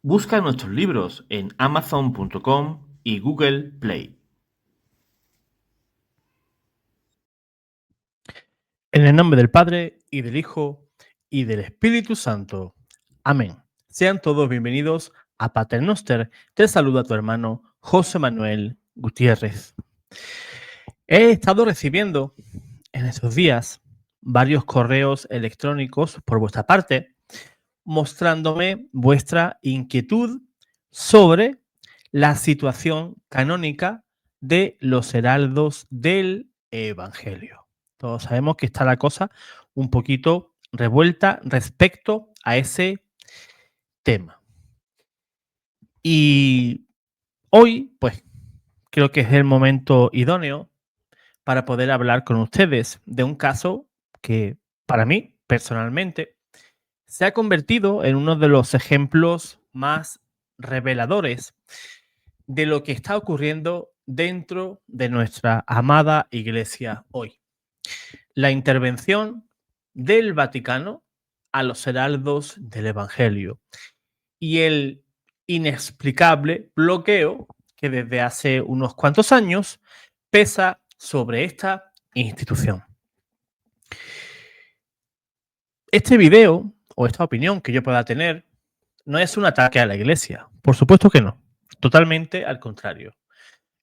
Busca nuestros libros en Amazon.com y Google Play. En el nombre del Padre, y del Hijo, y del Espíritu Santo. Amén. Sean todos bienvenidos a Paternoster. Te saluda tu hermano José Manuel Gutiérrez. He estado recibiendo en estos días varios correos electrónicos por vuestra parte, mostrándome vuestra inquietud sobre la situación canónica de los heraldos del Evangelio. Todos sabemos que está la cosa un poquito revuelta respecto a ese tema. Y hoy, pues, creo que es el momento idóneo para poder hablar con ustedes de un caso que, para mí, personalmente, se ha convertido en uno de los ejemplos más reveladores de lo que está ocurriendo dentro de nuestra amada Iglesia hoy. La intervención del Vaticano a los heraldos del Evangelio y el inexplicable bloqueo que desde hace unos cuantos años pesa sobre esta institución. Este video o esta opinión que yo pueda tener no es un ataque a la Iglesia, por supuesto que no, totalmente al contrario.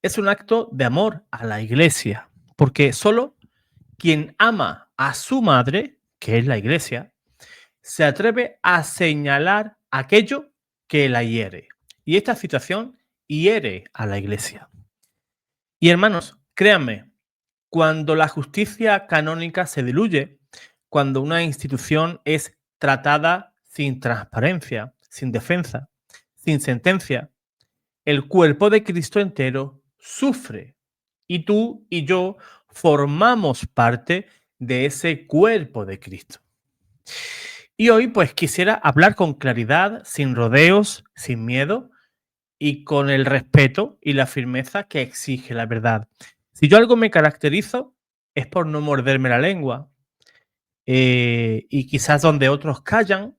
Es un acto de amor a la Iglesia, porque solo quien ama a su madre, que es la Iglesia, se atreve a señalar aquello que la hiere. Y esta situación hiere a la Iglesia. Y hermanos, créanme, cuando la justicia canónica se diluye, cuando una institución es tratada sin transparencia, sin defensa, sin sentencia, el cuerpo de Cristo entero sufre. Y tú y yo formamos parte de ese cuerpo de Cristo. Y hoy pues quisiera hablar con claridad, sin rodeos, sin miedo y con el respeto y la firmeza que exige la verdad. Si yo algo me caracterizo es por no morderme la lengua, y quizás donde otros callan,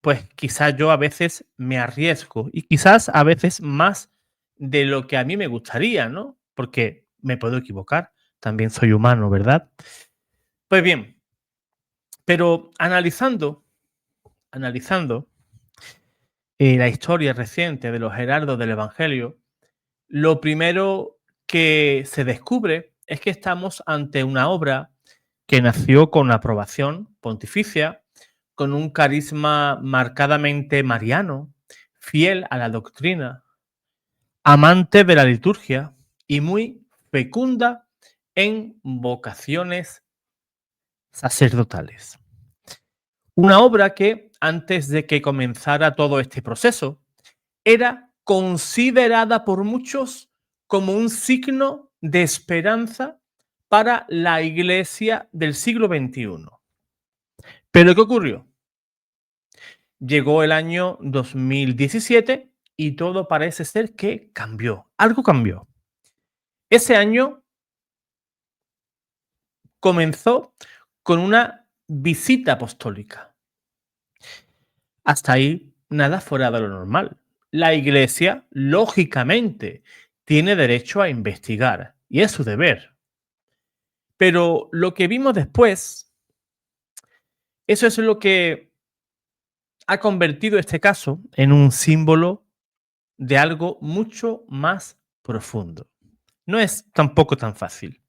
pues quizás yo a veces me arriesgo y quizás a veces más de lo que a mí me gustaría, ¿no? Porque me puedo equivocar, también soy humano, ¿verdad? Pues bien, pero analizando la historia reciente de los heraldos del Evangelio, lo primero que se descubre es que estamos ante una obra que nació con aprobación pontificia, con un carisma marcadamente mariano, fiel a la doctrina, amante de la liturgia y muy fecunda en vocaciones sacerdotales. Una obra que, antes de que comenzara todo este proceso, era considerada por muchos como un signo de esperanza para la Iglesia del siglo XXI. ¿Pero qué ocurrió? Llegó el año 2017 y todo parece ser que cambió. Algo cambió. Ese año comenzó con una visita apostólica. Hasta ahí nada fuera de lo normal. La Iglesia, lógicamente, tiene derecho a investigar y es su deber. Pero lo que vimos después, eso es lo que ha convertido este caso en un símbolo de algo mucho más profundo. No es tampoco tan fácil.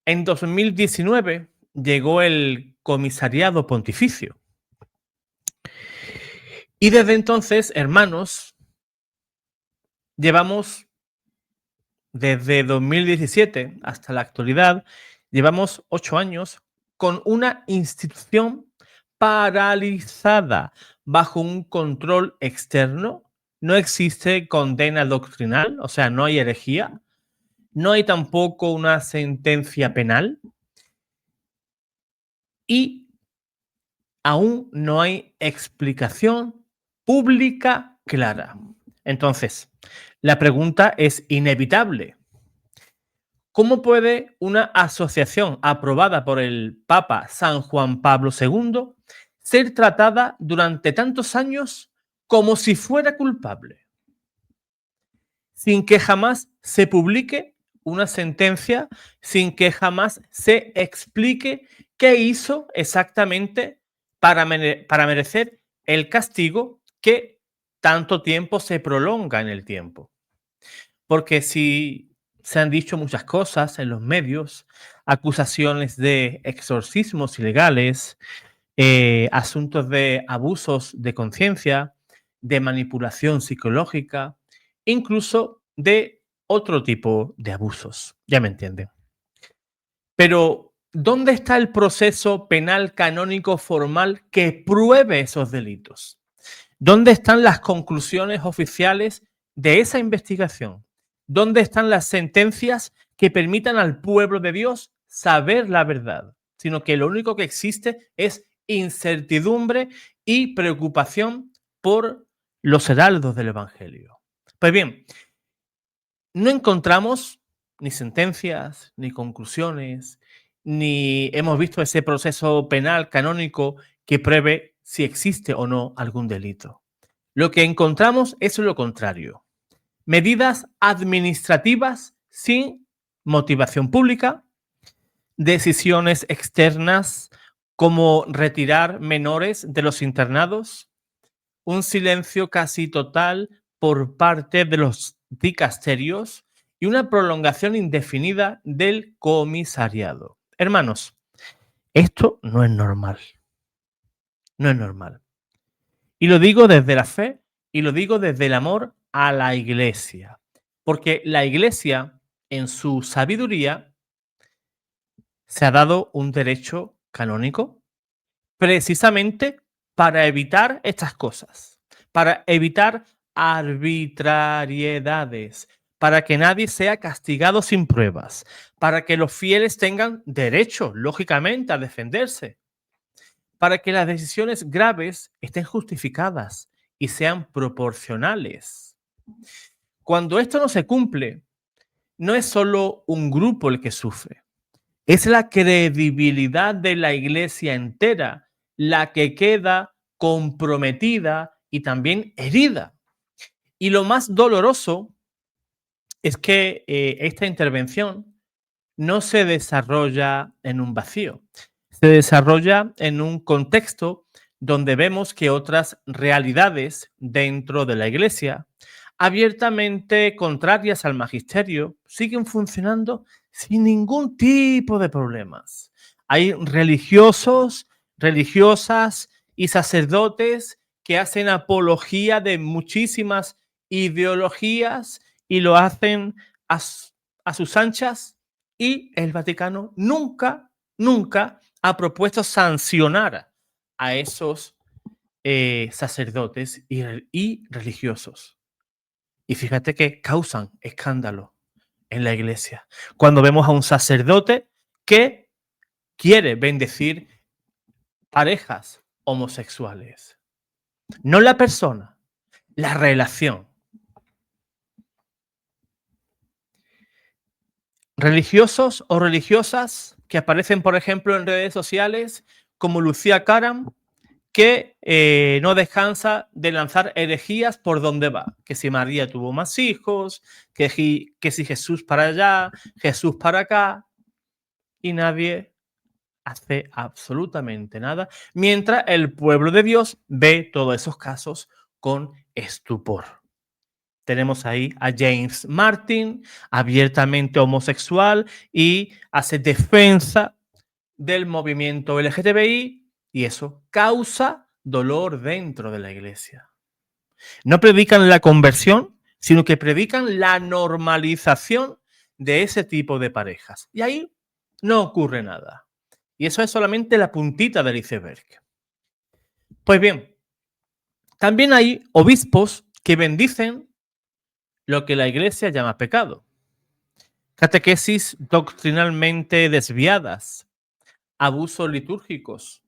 En 2019 llegó el comisariado pontificio. Y desde entonces, hermanos, llevamos desde 2017 hasta la actualidad, llevamos 8 años con una institución paralizada bajo un control externo. No existe condena doctrinal, o sea, no hay herejía. No hay tampoco una sentencia penal. Y aún no hay explicación pública clara. Entonces, la pregunta es inevitable. ¿Cómo puede una asociación aprobada por el Papa San Juan Pablo II ser tratada durante tantos años como si fuera culpable, sin que jamás se publique una sentencia, sin que jamás se explique qué hizo exactamente para merecer el castigo que tanto tiempo se prolonga en el tiempo. Porque si se han dicho muchas cosas en los medios, acusaciones de exorcismos ilegales, asuntos de abusos de conciencia, de manipulación psicológica, incluso de otro tipo de abusos. Ya me entienden. Pero, ¿dónde está el proceso penal canónico formal que pruebe esos delitos? ¿Dónde están las conclusiones oficiales de esa investigación? ¿Dónde están las sentencias que permitan al pueblo de Dios saber la verdad? Sino que lo único que existe es incertidumbre y preocupación por los heraldos del Evangelio. Pues bien, no encontramos ni sentencias, ni conclusiones, ni hemos visto ese proceso penal canónico que pruebe si existe o no algún delito. Lo que encontramos es lo contrario. Medidas administrativas sin motivación pública, decisiones externas como retirar menores de los internados, un silencio casi total por parte de los dicasterios y una prolongación indefinida del comisariado. Hermanos, esto no es normal. No es normal. Y lo digo desde la fe y lo digo desde el amor a la iglesia. Porque la iglesia, en su sabiduría, se ha dado un derecho canónico precisamente para evitar estas cosas, para evitar arbitrariedades, para que nadie sea castigado sin pruebas, para que los fieles tengan derecho, lógicamente, a defenderse, para que las decisiones graves estén justificadas y sean proporcionales. Cuando esto no se cumple, no es solo un grupo el que sufre, es la credibilidad de la iglesia entera la que queda comprometida y también herida. Y lo más doloroso es que esta intervención no se desarrolla en un vacío, se desarrolla en un contexto donde vemos que otras realidades dentro de la iglesia, abiertamente contrarias al magisterio, siguen funcionando sin ningún tipo de problemas. Hay religiosos, religiosas y sacerdotes que hacen apología de muchísimas ideologías y lo hacen a sus anchas, y el Vaticano nunca ha propuesto sancionar a esos sacerdotes y religiosos. Y fíjate que causan escándalo en la iglesia. Cuando vemos a un sacerdote que quiere bendecir parejas homosexuales. No la persona, la relación. Religiosos o religiosas que aparecen, por ejemplo, en redes sociales, como Lucía Caram, que no descansa de lanzar herejías por donde va. Que si María tuvo más hijos, que si Jesús para allá, Jesús para acá, y nadie hace absolutamente nada, mientras el pueblo de Dios ve todos esos casos con estupor. Tenemos ahí a James Martin, abiertamente homosexual, y hace defensa del movimiento LGTBI, y eso causa dolor dentro de la iglesia. No predican la conversión, sino que predican la normalización de ese tipo de parejas. Y ahí no ocurre nada. Y eso es solamente la puntita del iceberg. Pues bien, también hay obispos que bendicen lo que la iglesia llama pecado. Catequesis doctrinalmente desviadas, abusos litúrgicos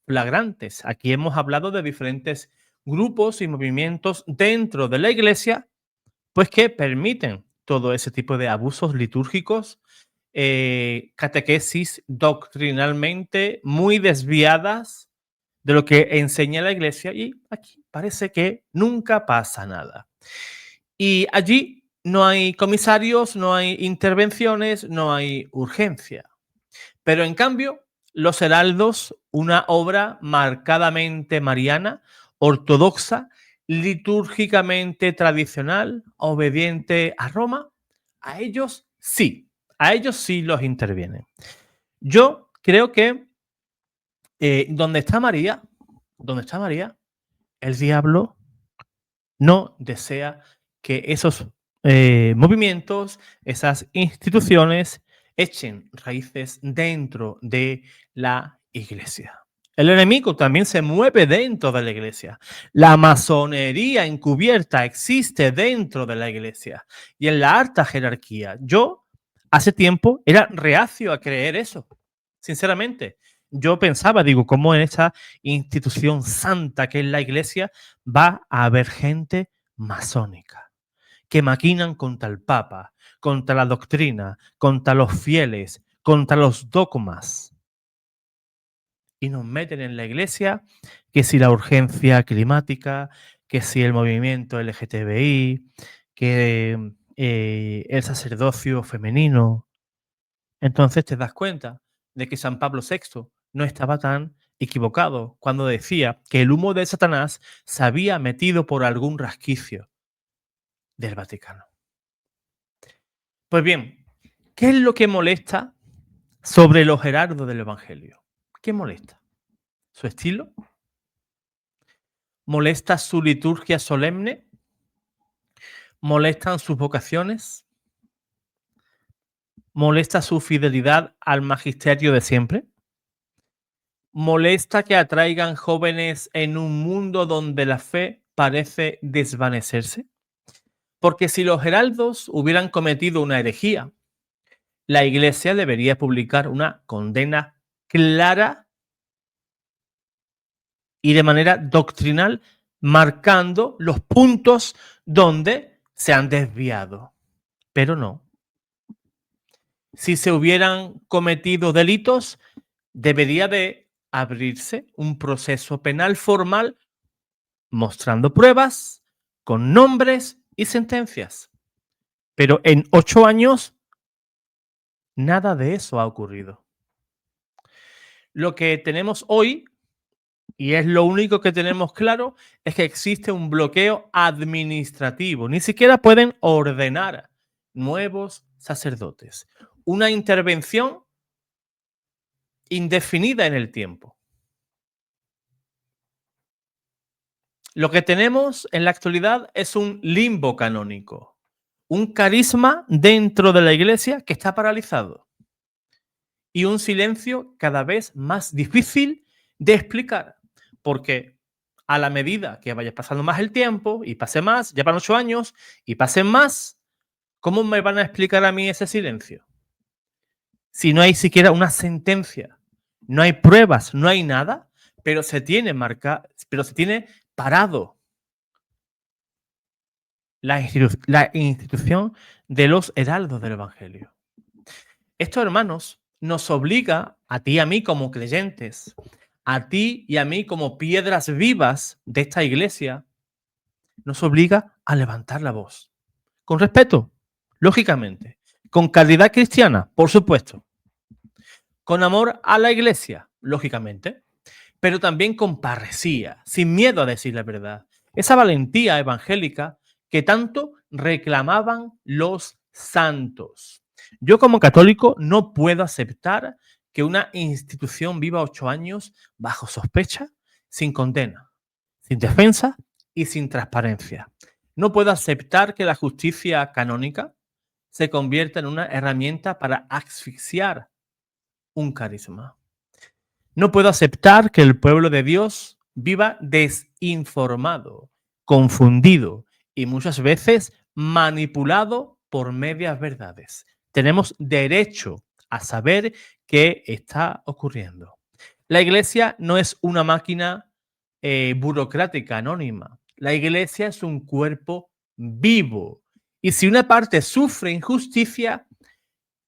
flagrantes. Aquí hemos hablado de diferentes grupos y movimientos dentro de la iglesia, pues que permiten todo ese tipo de abusos litúrgicos, catequesis doctrinalmente muy desviadas de lo que enseña la iglesia y aquí parece que nunca pasa nada. Y allí no hay comisarios, no hay intervenciones, no hay urgencia. Pero en cambio, Los Heraldos, una obra marcadamente mariana, ortodoxa, litúrgicamente tradicional, obediente a Roma, a ellos sí los intervienen. Yo creo que donde está María, el diablo no desea que esos movimientos, esas instituciones echen raíces dentro de la iglesia. El enemigo también se mueve dentro de la iglesia. La masonería encubierta existe dentro de la iglesia y en la alta jerarquía. Yo hace tiempo era reacio a creer eso, sinceramente. Yo pensaba, digo, ¿cómo en esta institución santa que es la iglesia va a haber gente masónica que maquinan contra el Papa, contra la doctrina, contra los fieles, contra los dogmas? Y nos meten en la iglesia que si la urgencia climática, que si el movimiento LGTBI, que el sacerdocio femenino. Entonces te das cuenta de que San Pablo VI no estaba tan equivocado cuando decía que el humo de Satanás se había metido por algún resquicio del Vaticano. Pues bien, ¿qué es lo que molesta sobre los heraldos del Evangelio? ¿Qué molesta? ¿Su estilo? ¿Molesta su liturgia solemne? ¿Molestan sus vocaciones? ¿Molesta su fidelidad al magisterio de siempre? ¿Molesta que atraigan jóvenes en un mundo donde la fe parece desvanecerse? Porque si los heraldos hubieran cometido una herejía, la Iglesia debería publicar una condena clara y de manera doctrinal, marcando los puntos donde se han desviado. Pero no. Si se hubieran cometido delitos, debería de abrirse un proceso penal formal mostrando pruebas con nombres y sentencias. Pero en 8 años, nada de eso ha ocurrido. Lo que tenemos hoy, y es lo único que tenemos claro, es que existe un bloqueo administrativo. Ni siquiera pueden ordenar nuevos sacerdotes. Una intervención indefinida en el tiempo. Lo que tenemos en la actualidad es un limbo canónico, un carisma dentro de la iglesia que está paralizado y un silencio cada vez más difícil de explicar, porque a la medida que vaya pasando más el tiempo y pase más, llevan 8 años y pasen más, ¿cómo me van a explicar a mí ese silencio? Si no hay siquiera una sentencia, no hay pruebas, no hay nada, pero se tiene parado la institución de los heraldos del Evangelio. Esto, hermanos, nos obliga a ti y a mí como creyentes, a ti y a mí como piedras vivas de esta iglesia, nos obliga a levantar la voz. Con respeto, lógicamente. Con calidad cristiana, por supuesto. Con amor a la iglesia, lógicamente. Pero también con parresía, sin miedo a decir la verdad. Esa valentía evangélica que tanto reclamaban los santos. Yo como católico no puedo aceptar que una institución viva 8 años bajo sospecha, sin condena, sin defensa y sin transparencia. No puedo aceptar que la justicia canónica se convierta en una herramienta para asfixiar un carisma. No puedo aceptar que el pueblo de Dios viva desinformado, confundido y muchas veces manipulado por medias verdades. Tenemos derecho a saber qué está ocurriendo. La iglesia no es una máquina burocrática anónima. La iglesia es un cuerpo vivo. Y si una parte sufre injusticia,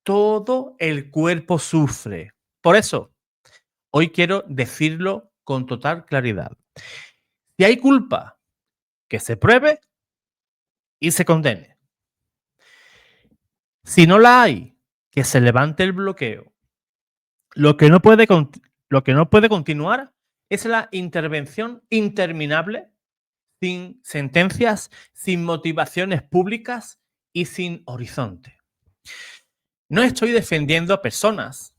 todo el cuerpo sufre. Por eso, hoy quiero decirlo con total claridad. Si hay culpa, que se pruebe y se condene. Si no la hay, que se levante el bloqueo. Lo que no puede continuar es la intervención interminable, sin sentencias, sin motivaciones públicas y sin horizonte. No estoy defendiendo a personas,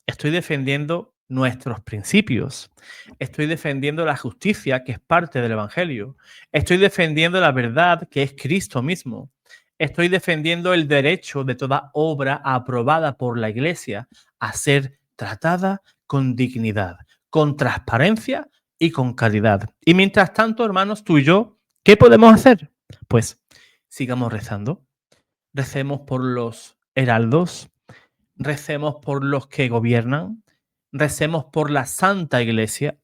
estoy defendiendo nuestros principios, estoy defendiendo la justicia, que es parte del Evangelio, estoy defendiendo la verdad, que es Cristo mismo, estoy defendiendo el derecho de toda obra aprobada por la Iglesia a ser tratada con dignidad, con transparencia y con calidad. Y mientras tanto, hermanos, tú y yo, ¿qué podemos hacer? Pues sigamos rezando. Recemos por los heraldos, recemos por los que gobiernan, recemos por la Santa Iglesia,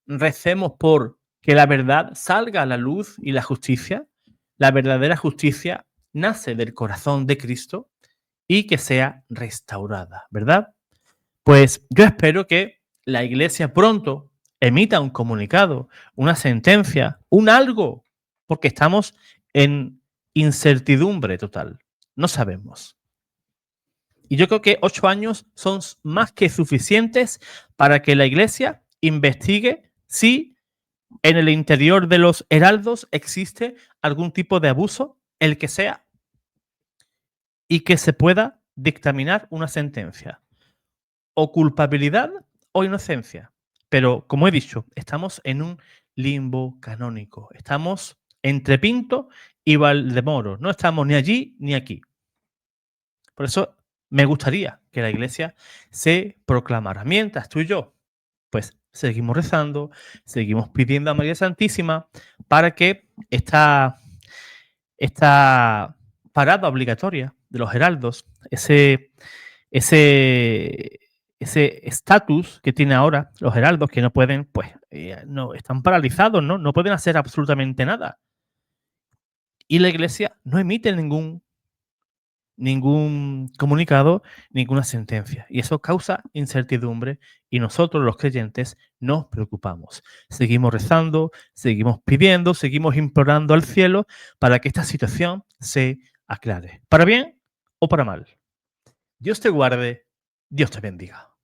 recemos por que la verdad salga a la luz y la justicia. La verdadera justicia nace del corazón de Cristo y que sea restaurada, ¿verdad? Pues yo espero que la Iglesia pronto emita un comunicado, una sentencia, un algo, porque estamos en incertidumbre total. No sabemos. Y yo creo que 8 años son más que suficientes para que la Iglesia investigue si en el interior de los heraldos existe algún tipo de abuso, el que sea, y que se pueda dictaminar una sentencia. O culpabilidad o inocencia. Pero, como he dicho, estamos en un limbo canónico. Estamos entre Pinto y Valdemoro. No estamos ni allí ni aquí. Por eso me gustaría que la Iglesia se proclamara. Mientras tú y yo, pues seguimos rezando, seguimos pidiendo a María Santísima para que esta parada obligatoria de los heraldos, ese estatus que tiene ahora los heraldos, que no pueden, pues, no están paralizados, ¿no? No pueden hacer absolutamente nada. Y la Iglesia no emite ningún comunicado, ninguna sentencia. Y eso causa incertidumbre y nosotros, los creyentes, nos preocupamos. Seguimos rezando, seguimos pidiendo, seguimos implorando al cielo para que esta situación se aclare. ¿Para bien o para mal? Dios te guarde, Dios te bendiga.